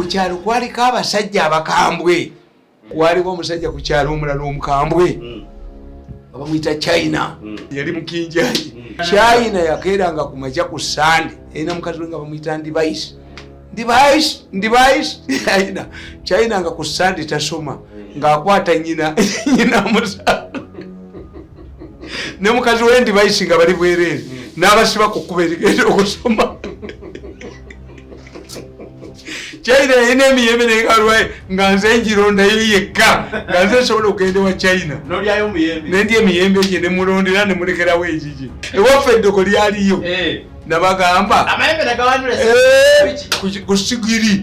kyalo kwaliko abasajja abakambwe. Waliwo omusajja ku kyalo omulala omukambwe abamuyita China yali mukinjayi. China yakeeranga ku makya ku Sande erina mukazi we nga bamuyita Ndibayisi. China nga ku Sande tasoma ng'akwata nyina musa ne mukazi we Ndibayisi nga bali bwereere n'abasiba ku kkuba erigenda okusoma. China yina emiyembe nengalwaye nga nze ngirondayo yekka nga nze nsobola okugenda wa China nendya emiyembe gye ne mulondera ne mulekerawo egigi ewaffe eddoko lyaliyo nabagamba ku sigiri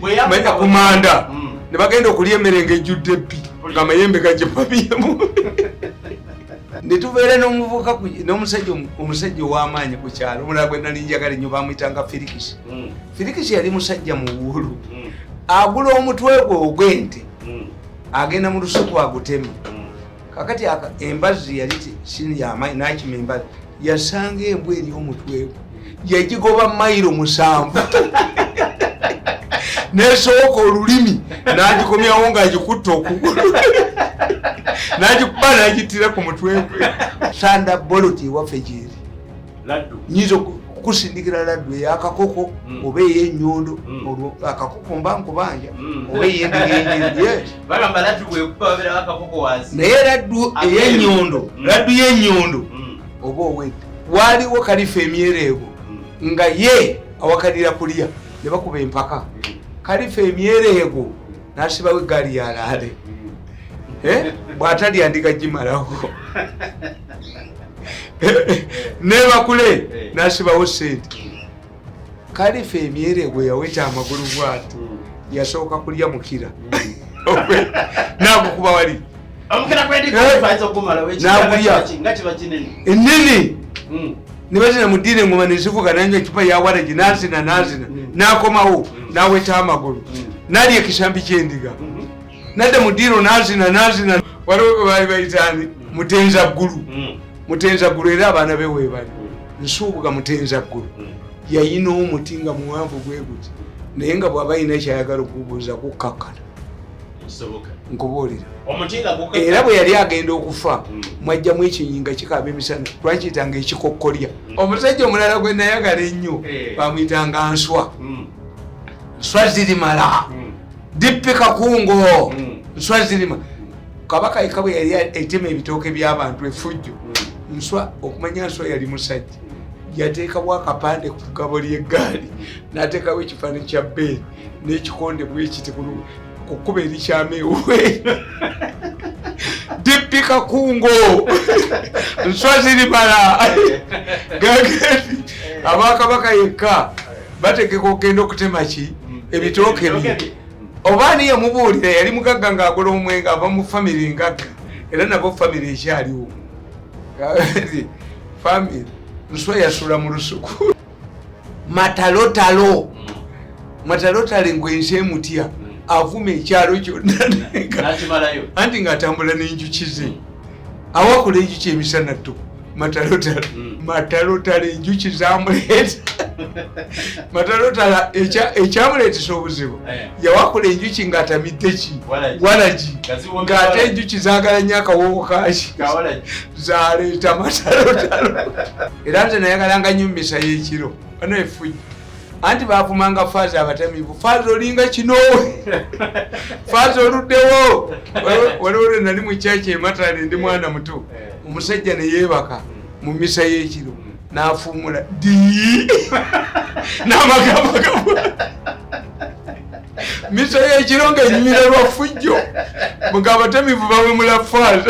ku manda ne bagenda okulya emmere ng'ejjudde ebbi ng'amayembe gagipamyemu. Ne tubeera n'omuvubuka omusajja ow'amaanyi ku kyalo omulala gwe nali njagala ennyo bamuyitanga Firikisi. Firikisi yali musajja muwuulu agula omutwe gwe ogw'ente agenda mu lusuku aguteme. Kakati embazzi yali sini y'amaanyi n'akima embazzi yasanga embwa eri omutwe gwe yagigoba mayiro 7 n'esooka olulimi n'agikomyawo ng'agikutta okugulu n'agikuba n'agitira ku mutwe gwe. Sanda boloti ewaffe gyeri nyinza okusindikira laddu ey'akakoko oba ey'ennyondo akakoko mba nkubanja oba ey'endigenjeri naye laddu y'ennyondo oba owedde waaliwo Kalifa Emyereego nga ye awakalira kulya ne bakuba empaka. Kalifa Emyereego n'asibawo eggaali yalaale bw'atalya ndiga gimalawo nebakule n'asibawo sente. Kalifa Emyereego yaweta amagulu bw'ati yasooka kulya mukira n'agukuba wali n'agulya ennene ne bazina mu ddiiro engoma ne zivuga nanywa ecupa ya waragi n'azina n'akomawo n'aweta amagulu n'alya ekisambi ky'endiga nadda mu ddiiro n'azina waliwo bwe baali bayitaani mutenza ggulu era abaana be weebali nsuubuga mutenza ggulu yayina omuti nga muwanvu gwe guti naye nga bw'aba yina ekyayagala okubuuza kukkakkana nkubuulira era bwe yali agenda okufa mwajjamu ekinyinga kikaaba emisana twakiyitanga ekikokkolya. Omusajja omulala gwe nayagala ennyo bamuyitanga nswa zirimala dippi kakungo nswa zirima. Kabaka yekka bwe yali etema ebitooke by'abantu efujjo nswa okumanya nswa yali musajja yateekawo akapande ku ggabo ly'eggaali n'ateekawo ekifaananyi kya bbeeri n'ekikonde bwekiti ku kkuba erikyameewe dippi kakungo nswa zirimala. Gagati abakabaka yekka bategeka okugenda okutema ki ebitooke bye. Obaani yamubuulira yali mugagga ng'agola omwenga ava mu famire ngagga era nabo famire ekyaliwo. Famire nswa yasula mu lusuku matalotalo ngwense emutya avuma ekyalo kyonna anti ng'atambula n'enjuki ze awakula enjuki emisana tto matalotalo enjuki zamuleeta matalotala ekyamuleetesa obuzibu yawakula enjuki ng'atamidde ki walagi ng'ate enjuki zaagala nnyo akawoowo kaaki zaleeta matalotalo. Era nze nayagalanga nnyo mu misa y'ekiro ano efujjo anti baavumanga faazi abatamiivu faazi olinga kinoowe faazi oluddewo. Waliwo lwe nali mu kyaki ematale ndi mwana muto omusajja ne yeebaka mu misa y'ekiro n'afuumula dii n'amagambo misa y'ekiro ng'enyumirwa lwa ffujjo nga abatamiivu bawemula faazi